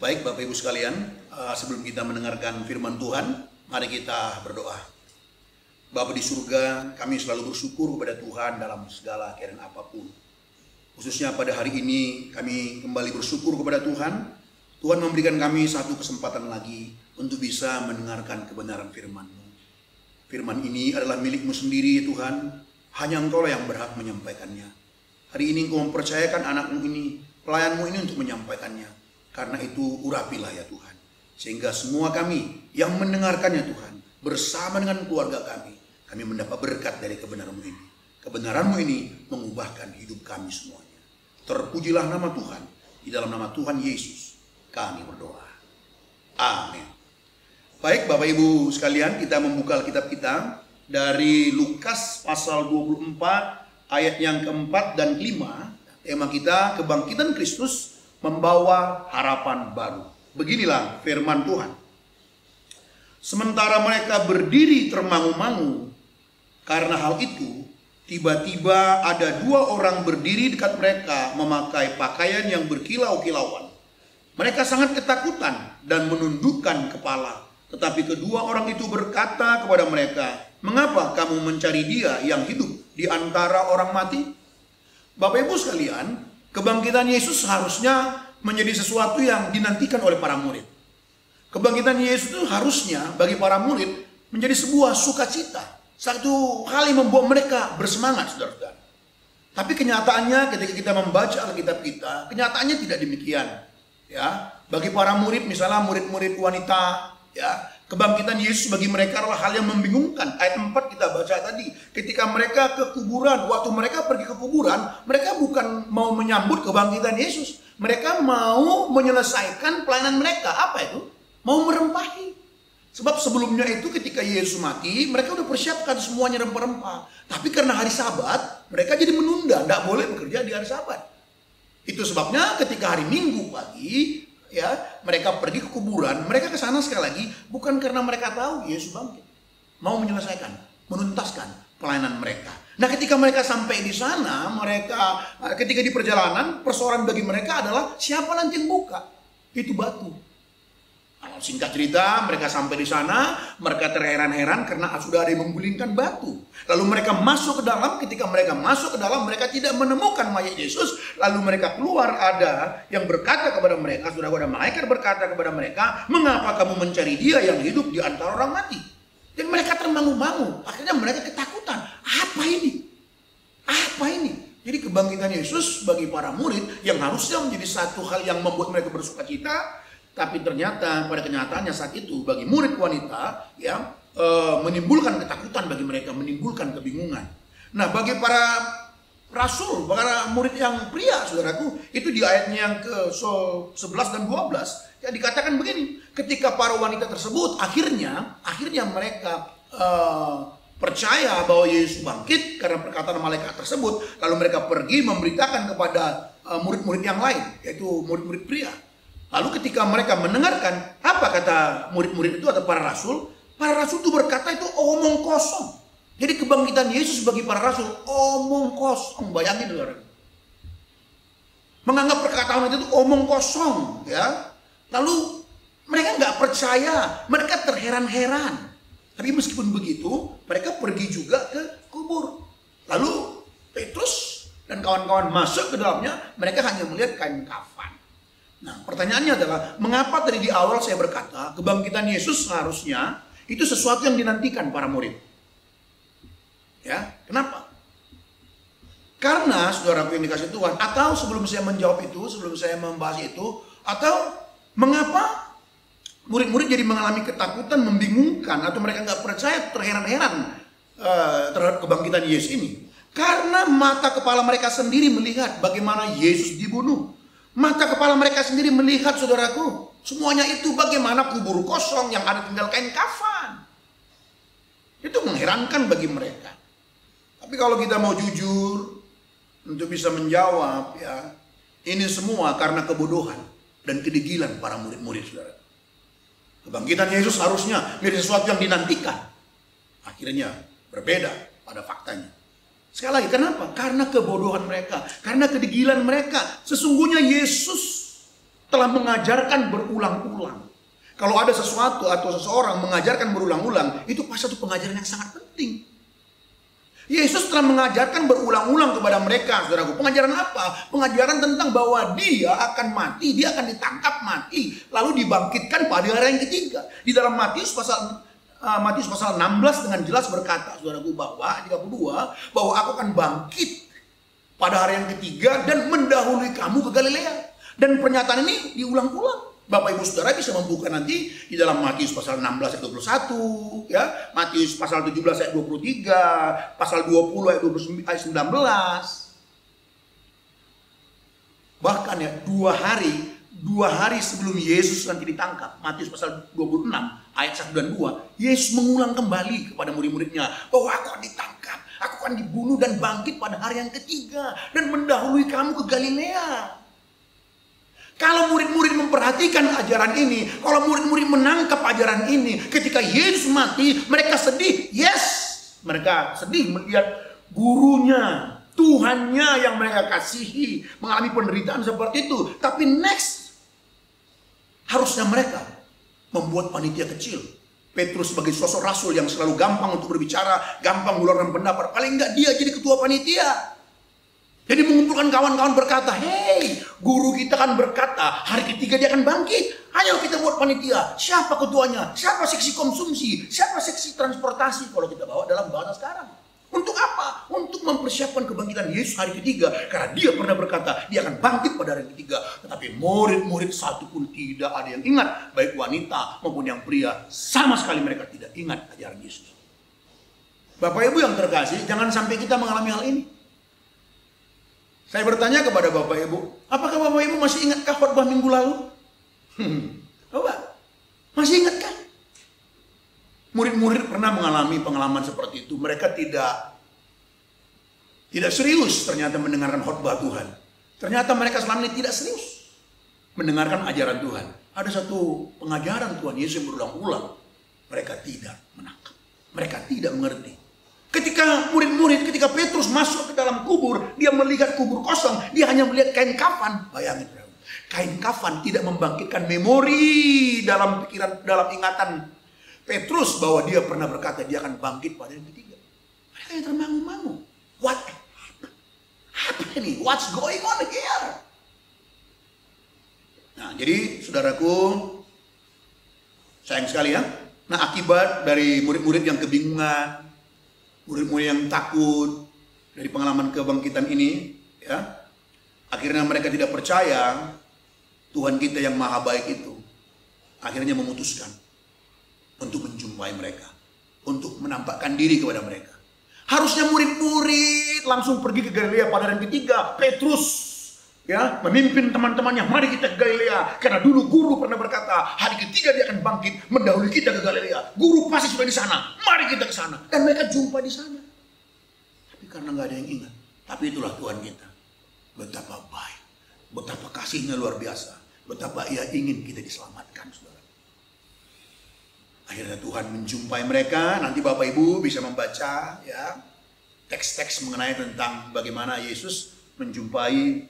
Baik Bapak Ibu sekalian, sebelum kita mendengarkan firman Tuhan, mari kita berdoa. Bapa di surga, kami selalu bersyukur kepada Tuhan dalam segala keadaan apapun. Khususnya pada hari ini kami kembali bersyukur kepada Tuhan. Tuhan memberikan kami satu kesempatan lagi untuk bisa mendengarkan kebenaran firman-Mu. Firman ini adalah milik-Mu sendiri Tuhan, hanya Engkau yang berhak menyampaikannya. Hari ini Engkau mempercayakan anak-Mu ini, pelayan-Mu ini untuk menyampaikannya. Karena itu urapilah ya Tuhan. Sehingga semua kami yang mendengarkannya Tuhan, bersama dengan keluarga kami mendapat berkat dari kebenaran-Mu ini. Kebenaran-Mu ini mengubahkan hidup kami semuanya. Terpujilah nama Tuhan. Di dalam nama Tuhan Yesus kami berdoa. Amin. Baik Bapak Ibu sekalian, kita membuka Alkitab kita dari Lukas pasal 24 ayat yang keempat dan kelima. Tema kita kebangkitan Kristus membawa harapan baru. Beginilah firman Tuhan. Sementara mereka berdiri termangu-mangu karena hal itu, tiba-tiba ada dua orang berdiri dekat mereka memakai pakaian yang berkilau-kilauan. Mereka sangat ketakutan dan menundukkan kepala. Tetapi kedua orang itu berkata kepada mereka, "Mengapa kamu mencari Dia yang hidup di antara orang mati?" Bapak Ibu sekalian, kebangkitan Yesus seharusnya menjadi sesuatu yang dinantikan oleh para murid. Kebangkitan Yesus itu harusnya bagi para murid menjadi sebuah sukacita. Satu hal yang membuat mereka bersemangat, saudara-saudara. Tapi kenyataannya ketika kita membaca Alkitab kita, kenyataannya tidak demikian. Ya, bagi para murid, misalnya murid-murid wanita, ya, kebangkitan Yesus bagi mereka adalah hal yang membingungkan. Ayat 4 kita baca tadi, ketika mereka ke kuburan, waktu mereka pergi ke kuburan, mereka bukan mau menyambut kebangkitan Yesus. Mereka mau menyelesaikan pelayanan mereka. Apa itu? Mau merempahi. Sebab sebelumnya itu ketika Yesus mati, mereka udah persiapkan semuanya rempah-rempah. Tapi karena hari Sabat, mereka jadi menunda, tidak boleh bekerja di hari Sabat. Itu sebabnya ketika hari Minggu pagi, ya, mereka pergi ke kuburan, mereka ke sana sekali lagi bukan karena mereka tahu Yesus bangkit. Mau menyelesaikan, menuntaskan pelayanan mereka. Nah, ketika mereka sampai di sana, mereka ketika di perjalanan, persoalan bagi mereka adalah siapa nanti yang buka? Itu batu. Nah, singkat cerita, mereka sampai di sana, mereka terheran-heran karena sudah ada yang menggulingkan batu. Lalu mereka masuk ke dalam, ketika mereka masuk ke dalam, mereka tidak menemukan mayat Yesus. Lalu mereka keluar, ada yang berkata kepada mereka, sudah ada malaikat berkata kepada mereka, "Mengapa kamu mencari Dia yang hidup di antara orang mati?" Dan mereka termangu-mangu, akhirnya mereka ketakutan. Apa ini? Apa ini? Jadi kebangkitan Yesus bagi para murid yang harusnya menjadi satu hal yang membuat mereka bersukacita, tapi ternyata pada kenyataannya saat itu bagi murid wanita yang menimbulkan ketakutan bagi mereka, menimbulkan kebingungan. Nah, bagi para rasul, para murid yang pria, saudaraku, itu di ayatnya yang ke-11 dan 12 ya dikatakan begini, ketika para wanita tersebut akhirnya mereka percaya bahwa Yesus bangkit karena perkataan malaikat tersebut, lalu mereka pergi memberitakan kepada murid-murid yang lain, yaitu murid-murid pria. Lalu ketika mereka mendengarkan apa kata murid-murid itu atau para rasul itu berkata itu omong kosong. Jadi kebangkitan Yesus bagi para rasul omong kosong. Bayangin saudara, menganggap perkataan itu omong kosong, ya. Lalu mereka nggak percaya, mereka terheran-heran. Tapi meskipun begitu, mereka pergi juga ke kubur. Lalu Petrus dan kawan-kawan masuk ke dalamnya, mereka hanya melihat kain kafan. Nah, pertanyaannya adalah, mengapa tadi di awal saya berkata kebangkitan Yesus seharusnya itu sesuatu yang dinantikan para murid? Ya, kenapa? Karena saudaraku yang dikasih Tuhan, atau sebelum saya menjawab itu, sebelum saya membahas itu, atau mengapa murid-murid jadi mengalami ketakutan, membingungkan, atau mereka nggak percaya, terheran-heran terhadap kebangkitan Yesus ini? Karena mata kepala mereka sendiri melihat bagaimana Yesus dibunuh. Mata kepala mereka sendiri melihat, saudaraku, semuanya itu bagaimana kubur kosong yang ada tinggal kain kafan. Itu mengherankan bagi mereka. Tapi kalau kita mau jujur untuk bisa menjawab, ya, ini semua karena kebodohan dan kedegilan para murid-murid, saudara. Kebangkitan Yesus harusnya menjadi sesuatu yang dinantikan. Akhirnya berbeda pada faktanya. Sekali lagi, kenapa? Karena kebodohan mereka, karena kedegilan mereka. Sesungguhnya Yesus telah mengajarkan berulang-ulang. Kalau ada sesuatu atau seseorang mengajarkan berulang-ulang, itu pasti satu pengajaran yang sangat penting. Yesus telah mengajarkan berulang-ulang kepada mereka, saudaraku. Pengajaran apa? Pengajaran tentang bahwa dia akan mati, dia akan ditangkap mati, lalu dibangkitkan pada hari yang ketiga. Di dalam Matius pasal 16 dengan jelas berkata, saudaraku, bahwa 32, bahwa aku akan bangkit pada hari yang ketiga dan mendahului kamu ke Galilea. Dan pernyataan ini diulang-ulang. Bapak Ibu Saudara bisa membuka nanti di dalam Matius pasal 16 ayat 21, ya, Matius pasal 17 ayat 23, pasal 20 ayat 19. Bahkan ya, dua hari sebelum Yesus nanti ditangkap, Matius pasal 26 ayat 1 dan 2, Yesus mengulang kembali kepada murid-muridnya bahwa aku akan ditangkap, aku akan dibunuh dan bangkit pada hari yang ketiga dan mendahului kamu ke Galilea. Kalau murid-murid memperhatikan ajaran ini, kalau murid-murid menangkap ajaran ini, ketika Yesus mati, mereka sedih. Yes, mereka sedih melihat gurunya, Tuhannya yang mereka kasihi, mengalami penderitaan seperti itu. Tapi next, harusnya mereka membuat panitia kecil. Petrus sebagai sosok rasul yang selalu gampang untuk berbicara, gampang mengeluarkan pendapat. Paling enggak dia jadi ketua panitia. Jadi mengumpulkan kawan-kawan berkata, hei, guru kita kan berkata hari ketiga dia akan bangkit. Ayo kita buat panitia. Siapa ketuanya? Siapa seksi konsumsi? Siapa seksi transportasi? Kalau kita bawa dalam bahasa sekarang. Untuk apa? Untuk mempersiapkan kebangkitan Yesus hari ketiga. Karena dia pernah berkata dia akan bangkit pada hari ketiga. Tetapi murid-murid satu pun tidak ada yang ingat. Baik wanita maupun yang pria. Sama sekali mereka tidak ingat ajaran Yesus. Bapak Ibu yang terkasih, jangan sampai kita mengalami hal ini. Saya bertanya kepada Bapak Ibu, apakah Bapak Ibu masih ingatkah khotbah minggu lalu? Coba, masih ingatkah? Murid-murid pernah mengalami pengalaman seperti itu. Mereka tidak serius ternyata mendengarkan khotbah Tuhan. Ternyata mereka selama ini tidak serius mendengarkan ajaran Tuhan. Ada satu pengajaran Tuhan Yesus yang berulang-ulang. Mereka tidak menangkap. Mereka tidak mengerti. Ketika ketika Petrus masuk ke dalam kubur, dia melihat kubur kosong, dia hanya melihat kain kafan. Bayangin, kain kafan tidak membangkitkan memori dalam pikiran, dalam ingatan Petrus bahwa dia pernah berkata dia akan bangkit pada yang ketiga. Mereka yang termangu-mangu. What happening? What's going on here? Nah, jadi saudaraku, sayang sekali ya. Nah, akibat dari murid-murid yang kebingungan, murid-murid yang takut dari pengalaman kebangkitan ini, ya, akhirnya mereka tidak percaya Tuhan kita yang maha baik itu. Akhirnya memutuskan untuk menjumpai mereka, untuk menampakkan diri kepada mereka. Harusnya murid-murid langsung pergi ke Galilea pada hari ketiga. Petrus, ya, memimpin teman-temannya, mari kita ke Galilea. Karena dulu guru pernah berkata, hari ketiga dia akan bangkit, mendahului kita ke Galilea. Guru pasti sudah di sana, mari kita ke sana. Dan mereka jumpa di sana. Tapi karena nggak ada yang ingat. Tapi itulah Tuhan kita. Betapa baik, betapa kasihnya luar biasa, betapa ia ingin kita diselamatkan, saudara. Akhirnya Tuhan menjumpai mereka. Nanti Bapak Ibu bisa membaca, ya, teks-teks mengenai tentang bagaimana Yesus menjumpai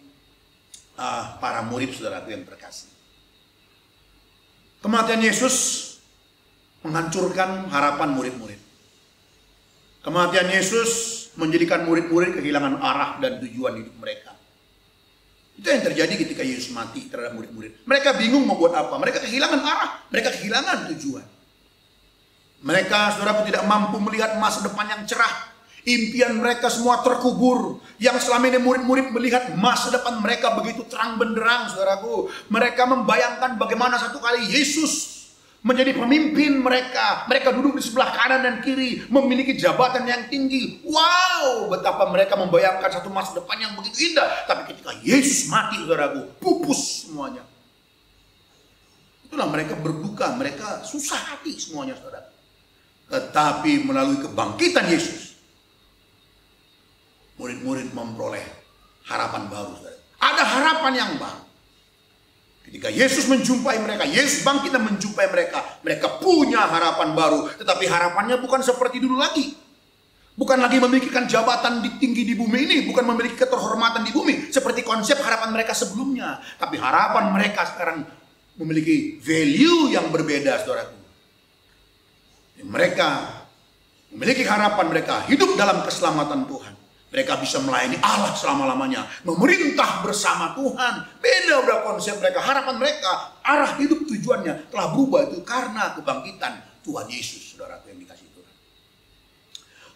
para murid, saudaraku yang terkasih. Kematian Yesus menghancurkan harapan murid-murid. Kematian Yesus menjadikan murid-murid kehilangan arah dan tujuan hidup mereka. Itu yang terjadi ketika Yesus mati terhadap murid-murid. Mereka bingung mau buat apa. Mereka kehilangan arah. Mereka kehilangan tujuan. Mereka, saudaraku, tidak mampu melihat masa depan yang cerah. Impian mereka semua terkubur. Yang selama ini murid-murid melihat masa depan mereka begitu terang benderang, saudaraku. Mereka membayangkan bagaimana satu kali Yesus menjadi pemimpin mereka. Mereka duduk di sebelah kanan dan kiri, memiliki jabatan yang tinggi. Wow, betapa mereka membayangkan satu masa depan yang begitu indah. Tapi ketika Yesus mati, saudaraku, pupus semuanya. Itulah mereka berduka, mereka susah hati semuanya, saudara. Tetapi melalui kebangkitan Yesus, murid-murid memperoleh harapan baru, saudara. Ada harapan yang baru. Ketika Yesus menjumpai mereka, Yesus bangkit dan menjumpai mereka, mereka punya harapan baru. Tetapi harapannya bukan seperti dulu lagi. Bukan lagi memikirkan jabatan tinggi di bumi ini, bukan memiliki keterhormatan di bumi seperti konsep harapan mereka sebelumnya, tapi harapan mereka sekarang memiliki value yang berbeda, saudaraku. Mereka memiliki harapan, mereka hidup dalam keselamatan Tuhan. Mereka bisa melayani Allah selama-lamanya, memerintah bersama Tuhan. Beda udah konsep mereka, harapan mereka, arah hidup tujuannya telah berubah itu karena kebangkitan Tuhan Yesus, saudaraku yang dikasihi Tuhan.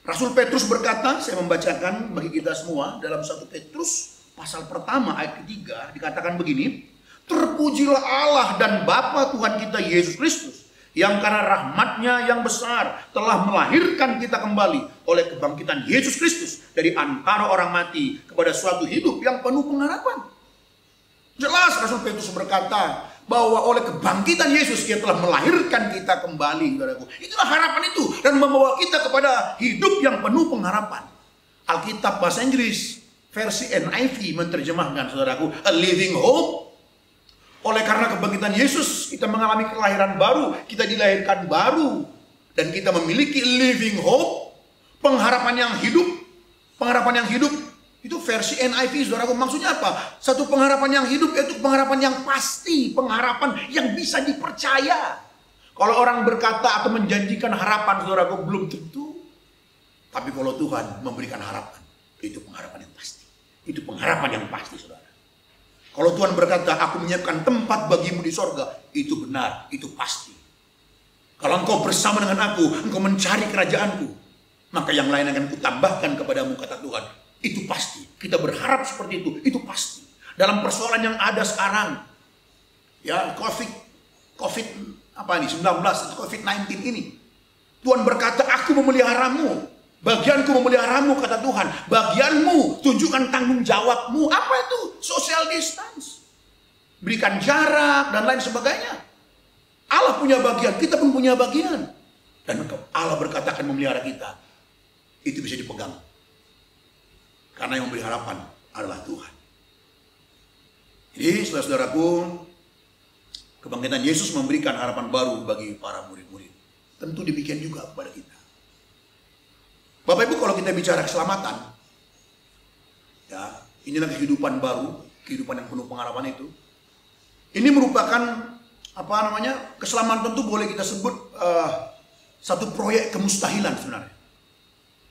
Rasul Petrus berkata, saya membacakan bagi kita semua dalam 1 Petrus pasal pertama ayat ketiga, dikatakan begini, terpujilah Allah dan Bapa Tuhan kita Yesus Kristus, yang karena rahmatnya yang besar telah melahirkan kita kembali oleh kebangkitan Yesus Kristus dari antara orang mati kepada suatu hidup yang penuh pengharapan. Jelas Rasul Petrus berkata bahwa oleh kebangkitan Yesus Ia telah melahirkan kita kembali, saudaraku. Itulah harapan itu dan membawa kita kepada hidup yang penuh pengharapan. Alkitab bahasa Inggris versi NIV menerjemahkan, saudaraku, a living hope. Oleh karena kebangkitan Yesus, kita mengalami kelahiran baru, kita dilahirkan baru, dan kita memiliki living hope, pengharapan yang hidup. Pengharapan yang hidup itu versi NIV, saudaraku. Maksudnya apa? Satu pengharapan yang hidup yaitu pengharapan yang pasti, pengharapan yang bisa dipercaya. Kalau orang berkata atau menjanjikan harapan, saudaraku, belum tentu. Tapi kalau Tuhan memberikan harapan, itu pengharapan yang pasti. Itu pengharapan yang pasti, saudara. Kalau Tuhan berkata, aku menyiapkan tempat bagimu di sorga, itu benar, itu pasti. Kalau engkau bersama dengan aku, engkau mencari kerajaanku, maka yang lain akan kutambahkan kepadamu, kata Tuhan. Itu pasti. Kita berharap seperti itu pasti. Dalam persoalan yang ada sekarang, ya COVID-19 ini, Tuhan berkata, aku memeliharamu. Bagianku memeliharamu, kata Tuhan. Bagianmu, tunjukkan tanggung jawabmu. Apa itu? Social distance. Berikan jarak dan lain sebagainya. Allah punya bagian, kita pun punya bagian. Dan Allah berkata akan memelihara kita. Itu bisa dipegang. Karena yang memberi harapan adalah Tuhan. Jadi saudara-saudaraku, kebangkitan Yesus memberikan harapan baru bagi para murid-murid. Tentu demikian juga kepada kita. Bapak Ibu, kalau kita bicara keselamatan, ya inilah kehidupan baru, kehidupan yang penuh pengharapan itu. Ini merupakan keselamatan itu boleh kita sebut satu proyek kemustahilan sebenarnya.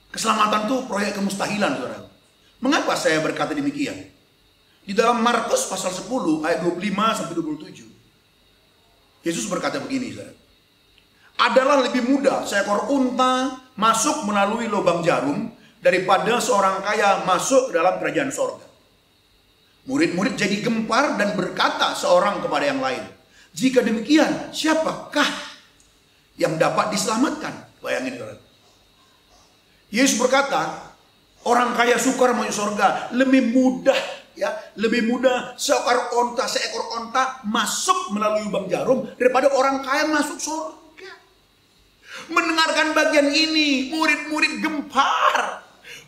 Keselamatan itu proyek kemustahilan, saudara. Mengapa saya berkata demikian? Di dalam Markus pasal 10 ayat 25 sampai 27, Yesus berkata begini, saudara. Adalah lebih mudah seekor unta masuk melalui lubang jarum daripada seorang kaya masuk ke dalam kerajaan sorga. Murid-murid jadi gempar dan berkata seorang kepada yang lain, jika demikian, siapakah yang dapat diselamatkan? Bayangin, saudara. Yesus berkata, orang kaya sukar masuk sorga. Lebih mudah seekor onta masuk melalui lubang jarum daripada orang kaya masuk sorga. Mendengarkan bagian ini, murid-murid gempar.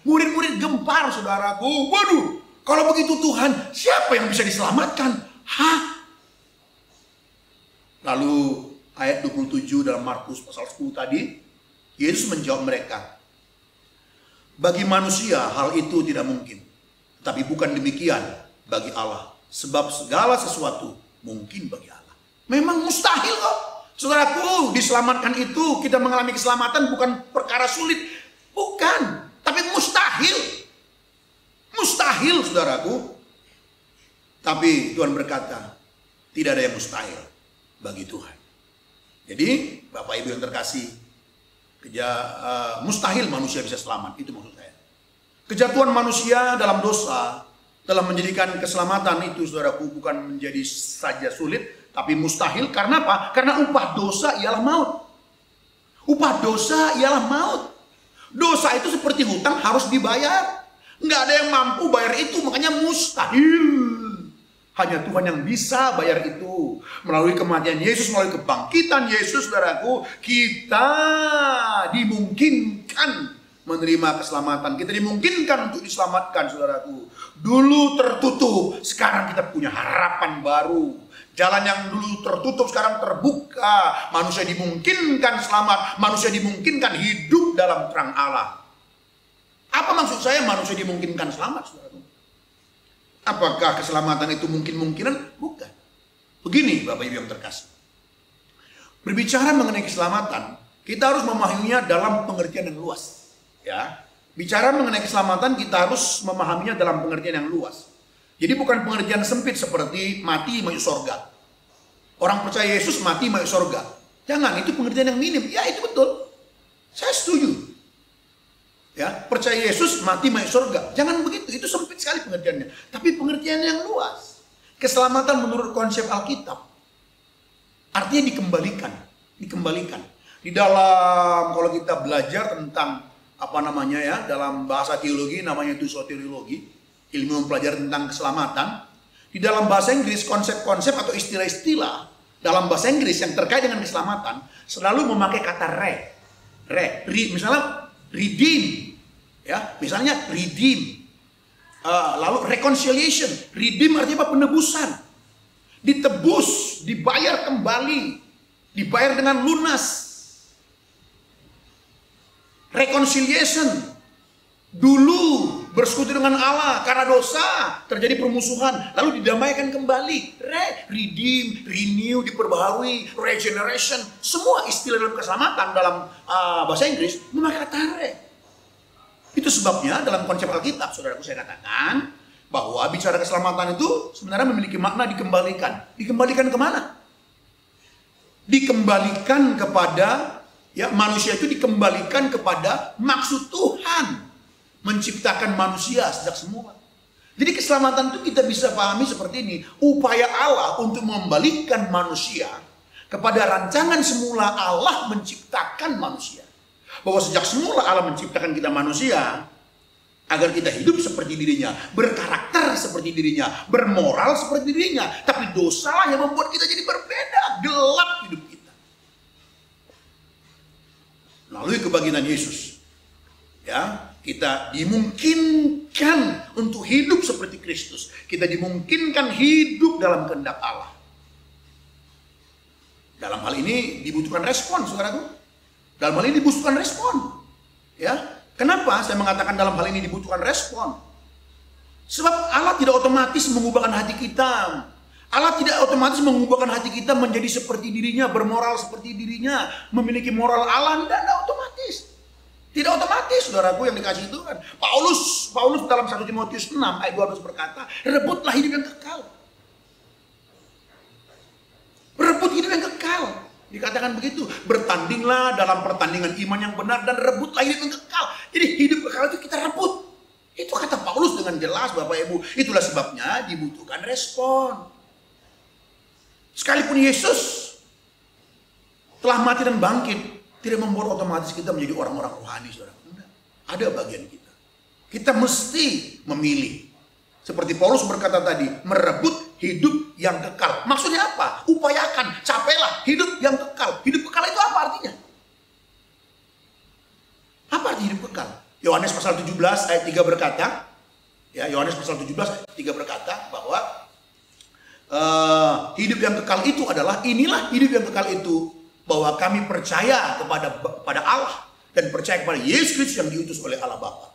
Murid-murid gempar, saudaraku. Waduh, kalau begitu Tuhan, siapa yang bisa diselamatkan? Lalu ayat 27 dalam Markus pasal 10 tadi, Yesus menjawab mereka, bagi manusia hal itu tidak mungkin, tapi bukan demikian bagi Allah. Sebab segala sesuatu mungkin bagi Allah. Memang mustahil kok. Saudaraku, diselamatkan itu, kita mengalami keselamatan bukan perkara sulit. Bukan, tapi mustahil. Mustahil, saudaraku. Tapi Tuhan berkata, tidak ada yang mustahil bagi Tuhan. Jadi, Bapak Ibu yang terkasih, mustahil manusia bisa selamat, itu maksud saya. Kejatuhan manusia dalam dosa telah menjadikan keselamatan itu, saudaraku, bukan menjadi saja sulit, tapi mustahil. Karena apa? Karena upah dosa ialah maut. Upah dosa ialah maut. Dosa itu seperti hutang, harus dibayar. Nggak ada yang mampu bayar itu, makanya mustahil. Hanya Tuhan yang bisa bayar itu. Melalui kematian Yesus, melalui kebangkitan Yesus, saudaraku, kita dimungkinkan menerima keselamatan. Kita dimungkinkan untuk diselamatkan, saudaraku. Dulu tertutup, sekarang kita punya harapan baru. Jalan yang dulu tertutup sekarang terbuka. Manusia dimungkinkan selamat. Manusia dimungkinkan hidup dalam terang Allah. Apa maksud saya manusia dimungkinkan selamat, saudara? Apakah keselamatan itu mungkin-mungkinan? Bukan. Begini Bapak Ibu yang terkasih. Berbicara mengenai keselamatan, kita harus memahaminya dalam pengertian yang luas. Ya, bicara mengenai keselamatan kita harus memahaminya dalam pengertian yang luas. Jadi bukan pengertian sempit seperti mati masuk surga. Orang percaya Yesus mati masuk surga. Jangan, itu pengertian yang minim. Ya itu betul. Saya setuju. Ya, percaya Yesus mati masuk surga. Jangan begitu, itu sempit sekali pengertiannya. Tapi pengertian yang luas. Keselamatan menurut konsep Alkitab artinya dikembalikan. Dikembalikan. Di dalam, kalau kita belajar tentang apa namanya ya, dalam bahasa teologi namanya itu soteriologi, ilmu mempelajari tentang keselamatan. Di dalam bahasa Inggris konsep-konsep atau istilah-istilah dalam bahasa Inggris yang terkait dengan keselamatan selalu memakai kata misalnya redeem, ya, misalnya redeem. Lalu reconciliation, redeem artinya apa? Penebusan, ditebus, dibayar kembali, dibayar dengan lunas. Reconciliation, dulu bersekutu dengan Allah karena dosa terjadi permusuhan, lalu didamaikan kembali. Redeem, renew, diperbaharui, regeneration, semua istilah dalam keselamatan dalam bahasa Inggris memakai kata Itu sebabnya dalam konsep Alkitab, saudaraku, saya katakan bahwa bicara keselamatan itu sebenarnya memiliki makna dikembalikan. Dikembalikan kemana? Dikembalikan kepada, ya, manusia itu dikembalikan kepada maksud Tuhan menciptakan manusia sejak semula. Jadi keselamatan itu kita bisa pahami seperti ini. Upaya Allah untuk membalikkan manusia kepada rancangan semula Allah menciptakan manusia. Bahwa sejak semula Allah menciptakan kita manusia agar kita hidup seperti dirinya, berkarakter seperti dirinya, bermoral seperti dirinya. Tapi dosalah yang membuat kita jadi berbeda, gelap hidup kita. Melalui kebangkitan Yesus, ya, kita dimungkinkan untuk hidup seperti Kristus. Kita dimungkinkan hidup dalam kehendak Allah. Dalam hal ini dibutuhkan respon, saudaraku. Dalam hal ini dibutuhkan respon. Ya, kenapa saya mengatakan dalam hal ini dibutuhkan respon? Sebab Allah tidak otomatis mengubahkan hati kita. Allah tidak otomatis mengubahkan hati kita menjadi seperti dirinya, bermoral seperti dirinya, memiliki moral Allah. Tidak otomatis. Tidak otomatis, saudaraku yang dikasih Tuhan. Paulus dalam 1 Timotius 6 ayat 12 berkata, rebutlah hidup yang kekal. Rebut hidup yang kekal. Dikatakan begitu, bertandinglah dalam pertandingan iman yang benar dan rebutlah hidup yang kekal. Jadi hidup kekal itu kita rebut. Itu kata Paulus dengan jelas, Bapak Ibu. Itulah sebabnya dibutuhkan respon. Sekalipun Yesus telah mati dan bangkit, tidak membuat otomatis kita menjadi orang-orang rohani, saudara. Ada bagian kita. Kita mesti memilih. Seperti Paulus berkata tadi, merebut hidup yang kekal. Maksudnya apa? Upayakan, capailah hidup yang kekal. Hidup kekal itu apa artinya? Apa arti hidup kekal? Yohanes pasal 17 ayat 3 berkata, ya, Yohanes pasal 17 ayat 3 berkata bahwa hidup yang kekal itu adalah, inilah hidup yang kekal itu, bahwa kami percaya kepada Allah dan percaya kepada Yesus Kristus yang diutus oleh Allah Bapa.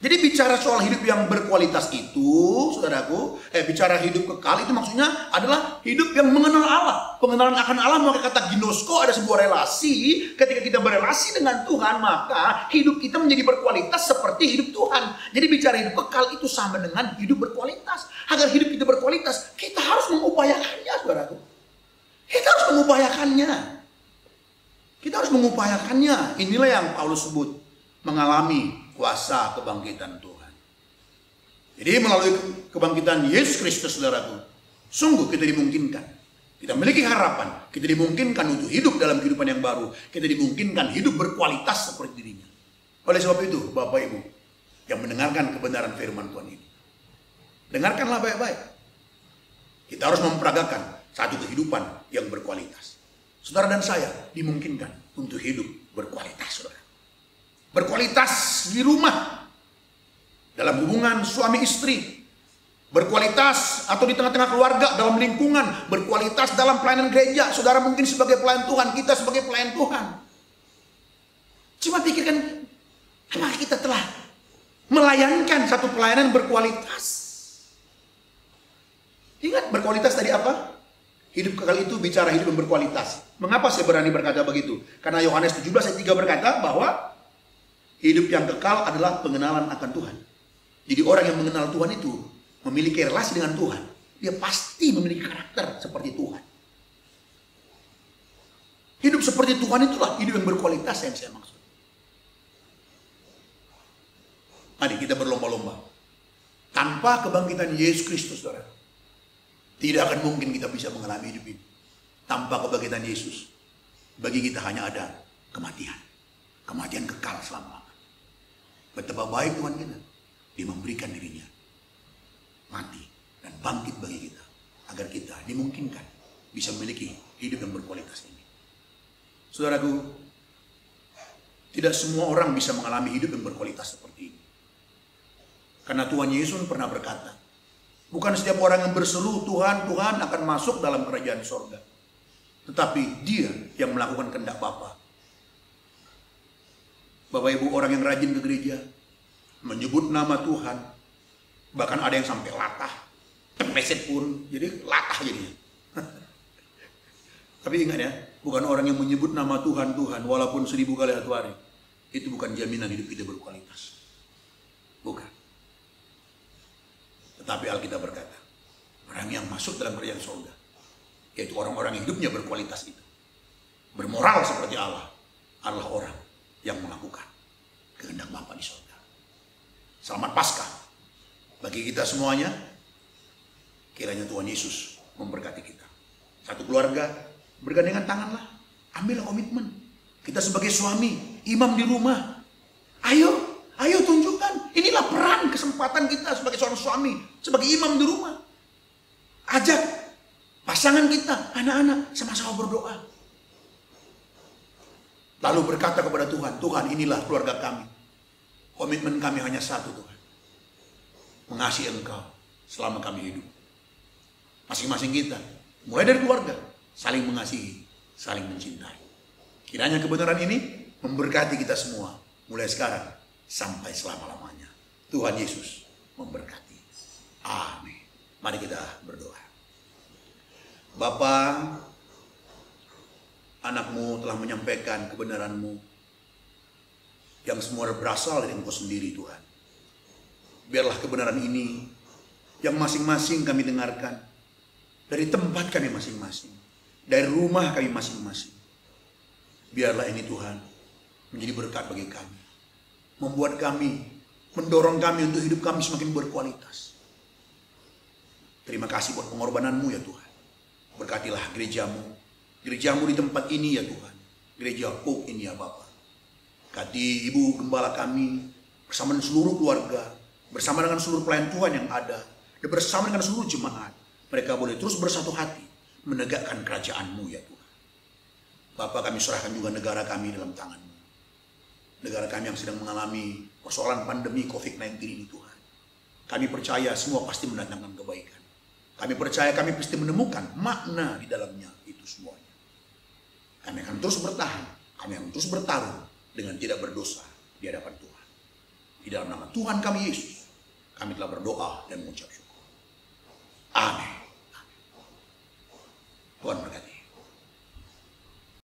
Jadi bicara soal hidup yang berkualitas itu, saudaraku, bicara hidup kekal itu maksudnya adalah hidup yang mengenal Allah. Pengenalan akan Allah memakai kata ginosko, ada sebuah relasi. Ketika kita berelasi dengan Tuhan, maka hidup kita menjadi berkualitas seperti hidup Tuhan. Jadi bicara hidup kekal itu sama dengan hidup berkualitas. Agar hidup kita berkualitas, kita harus mengupayakannya, saudaraku. Kita harus mengupayakannya. Kita harus mengupayakannya. Inilah yang Paulus sebut mengalami kuasa kebangkitan Tuhan. Jadi melalui kebangkitan Yesus Kristus, saudaraku, sungguh kita dimungkinkan. Kita memiliki harapan. Kita dimungkinkan untuk hidup dalam kehidupan yang baru. Kita dimungkinkan hidup berkualitas seperti dirinya. Oleh sebab itu, Bapak Ibu yang mendengarkan kebenaran firman Tuhan ini, dengarkanlah baik-baik. Kita harus memperagakan satu kehidupan yang berkualitas. Saudara dan saya dimungkinkan untuk hidup berkualitas, saudara. Berkualitas di rumah, dalam hubungan suami istri, berkualitas atau di tengah-tengah keluarga, dalam lingkungan, berkualitas dalam pelayanan gereja. Saudara mungkin sebagai pelayan Tuhan, kita sebagai pelayan Tuhan. Cuma pikirkan, apakah kita telah Melayankan satu pelayanan berkualitas. Ingat berkualitas tadi apa? Hidup kekal itu bicara hidup yang berkualitas. Mengapa saya berani berkata begitu? Karena Yohanes 17 ayat 3 berkata bahwa hidup yang kekal adalah pengenalan akan Tuhan. Jadi orang yang mengenal Tuhan itu memiliki relasi dengan Tuhan. Dia pasti memiliki karakter seperti Tuhan. Hidup seperti Tuhan itulah hidup yang berkualitas yang saya maksud. Mari kita berlomba-lomba. Tanpa kebangkitan Yesus Kristus, saudara, tidak akan mungkin kita bisa mengalami hidup ini. Tanpa kebangkitan Yesus, bagi kita hanya ada kematian. Kematian kekal selama-lamanya. Betapa baik Tuhan kita. Dia memberikan dirinya. Mati dan bangkit bagi kita. Agar kita dimungkinkan bisa memiliki hidup yang berkualitas ini. Saudaraku, tidak semua orang bisa mengalami hidup yang berkualitas seperti ini. Karena Tuhan Yesus pernah berkata, bukan setiap orang yang berseru Tuhan, Tuhan akan masuk dalam kerajaan sorga. Tetapi dia yang melakukan kehendak Bapa. Bapak Ibu, orang yang rajin ke gereja, menyebut nama Tuhan, bahkan ada yang sampai latah, terpeset pun, jadi latah jadinya. Tapi ingat ya, bukan orang yang menyebut nama Tuhan, Tuhan, walaupun 1000 kali satu hari. Itu bukan jaminan hidup kita berkualitas. Bukan. Tetapi Alkitab berkata, orang yang masuk dalam kerajaan surga, yaitu orang-orang yang hidupnya berkualitas itu, bermoral seperti Allah, adalah orang yang melakukan kehendak Bapa di surga. Selamat Paskah bagi kita semuanya. Kiranya Tuhan Yesus memberkati kita. Satu keluarga, bergandengan tanganlah, ambillah komitmen. Kita sebagai suami, imam di rumah, ayo tunjukkan. Inilah peran kesempatan kita sebagai seorang suami, sebagai imam di rumah. Ajak pasangan kita, anak-anak, sama-sama berdoa. Lalu berkata kepada Tuhan, Tuhan inilah keluarga kami. Komitmen kami hanya satu, Tuhan. Mengasihi Engkau selama kami hidup. Masing-masing kita, mulai dari keluarga, saling mengasihi, saling mencintai. Kiranya kebenaran ini memberkati kita semua, mulai sekarang sampai selama-lamanya. Tuhan Yesus memberkati. Amin. Mari kita berdoa. Bapa, anakmu telah menyampaikan kebenaranmu yang semua berasal dari Engkau sendiri, Tuhan. Biarlah kebenaran ini yang masing-masing kami dengarkan dari tempat kami masing-masing, dari rumah kami masing-masing. Biarlah ini Tuhan menjadi berkat bagi kami, membuat kami, mendorong kami untuk hidup kami semakin berkualitas. Terima kasih buat pengorbananmu ya Tuhan. Berkatilah gerejamu di tempat ini ya Tuhan, gereja Hope ini ya Bapa. Berkati Ibu Gembala kami bersama dengan seluruh keluarga, bersama dengan seluruh pelayan Tuhan yang ada, dan bersama dengan seluruh jemaat. Mereka boleh terus bersatu hati menegakkan kerajaan-Mu ya Tuhan. Bapa, kami serahkan juga negara kami dalam tangan-Mu. Negara kami yang sedang mengalami persoalan pandemi COVID-19 ini Tuhan. Kami percaya semua pasti mendatangkan kebaikan. Kami percaya kami pasti menemukan makna di dalamnya itu semuanya. Kami akan terus bertahan, kami akan terus bertarung dengan tidak berdosa di hadapan Tuhan. Di dalam nama Tuhan kami Yesus, kami telah berdoa dan mengucap syukur. Amin. Tuhan berkati.